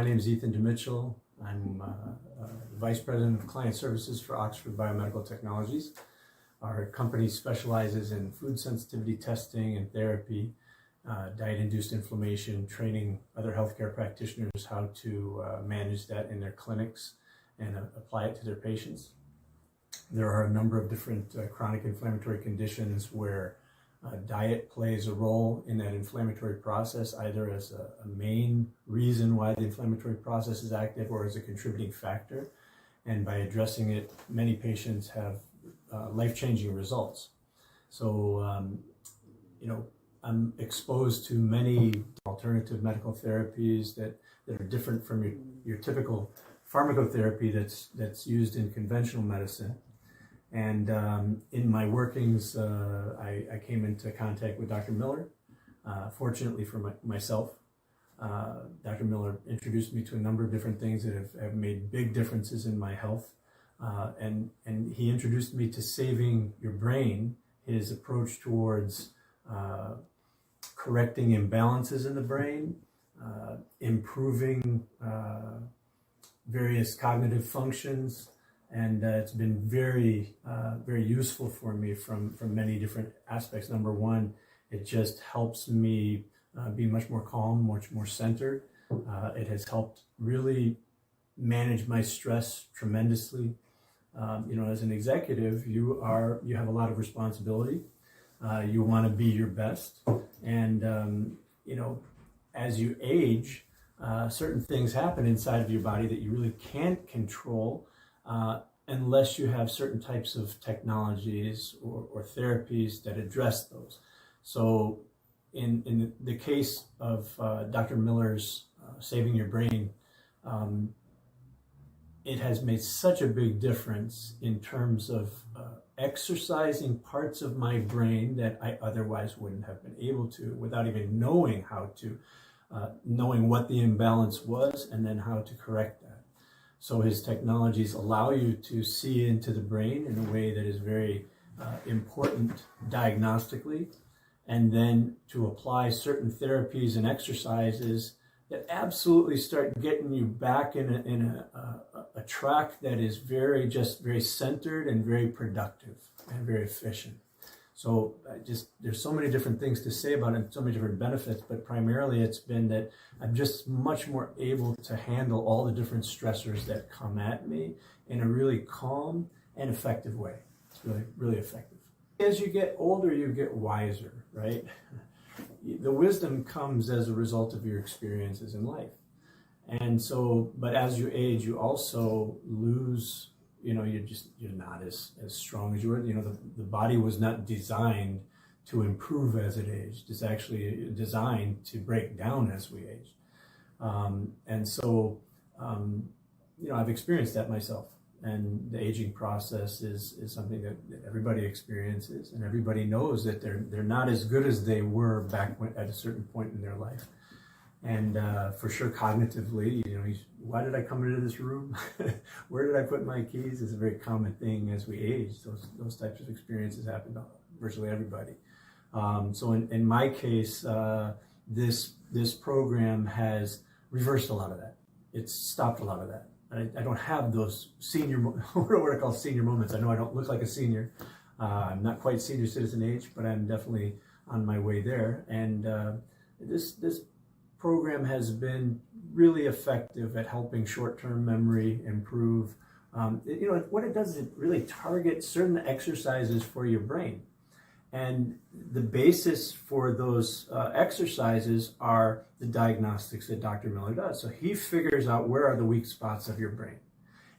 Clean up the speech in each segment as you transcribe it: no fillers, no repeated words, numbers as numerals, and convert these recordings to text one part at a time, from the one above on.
My name is Ethan DeMitchell. I'm Vice President of Client Services for Oxford Biomedical Technologies. Our company specializes in food sensitivity testing and therapy, diet-induced inflammation, training other healthcare practitioners how to manage that in their clinics and apply it to their patients. There are a number of different chronic inflammatory conditions where diet plays a role in that inflammatory process, either as a main reason why the inflammatory process is active or as a contributing factor. And by addressing it, many patients have life-changing results. So, I'm exposed to many alternative medical therapies that are different from your typical pharmacotherapy that's used in conventional medicine. And in my workings, I came into contact with Dr. Miller. Fortunately for myself, Dr. Miller introduced me to a number of different things that have made big differences in my health. And he introduced me to saving your brain, his approach towards correcting imbalances in the brain, improving various cognitive functions. And it's been very useful for me from many different aspects. Number one, it just helps me be much more calm, much more centered. It has helped really manage my stress tremendously. As an executive, you have a lot of responsibility. You want to be your best, and as you age, certain things happen inside of your body that you really can't control. Unless you have certain types of technologies or therapies that address those. So in the case of Dr. Miller's Saving Your Brain, it has made such a big difference in terms of exercising parts of my brain that I otherwise wouldn't have been able to without even knowing how to, knowing what the imbalance was and then how to correct that. So his technologies allow you to see into the brain in a way that is very important diagnostically, and then to apply certain therapies and exercises that absolutely start getting you back in a track that is very centered and very productive and very efficient. So there's so many different things to say about it, so many different benefits, but primarily it's been that I'm just much more able to handle all the different stressors that come at me in a really calm and effective way. It's really, really effective. As you get older, you get wiser, right? The wisdom comes as a result of your experiences in life. And so, but as you age, you also lose, you're not as strong as you were. The body was not designed to improve as it aged. It's actually designed to break down as we age. And so, I've experienced that myself. And the aging process is something that everybody experiences, and everybody knows that they're not as good as they were back at a certain point in their life. And for sure, cognitively, why did I come into this room? Where did I put my keys? Is a very common thing as we age. Those types of experiences happen to virtually everybody. So in my case, this program has reversed a lot of that. It's stopped a lot of that. I don't have those what I call senior moments. I know I don't look like a senior. I'm not quite senior citizen age, but I'm definitely on my way there. And this program has been really effective at helping short-term memory improve. What it does is it really targets certain exercises for your brain. And the basis for those exercises are the diagnostics that Dr. Miller does. So he figures out where are the weak spots of your brain.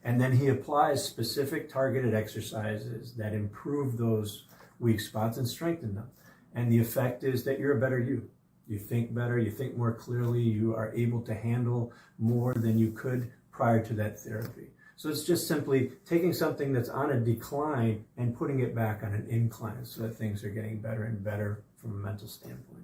And then he applies specific targeted exercises that improve those weak spots and strengthen them. And the effect is that you're a better you. You think better, you think more clearly, you are able to handle more than you could prior to that therapy. So it's just simply taking something that's on a decline and putting it back on an incline so that things are getting better and better from a mental standpoint.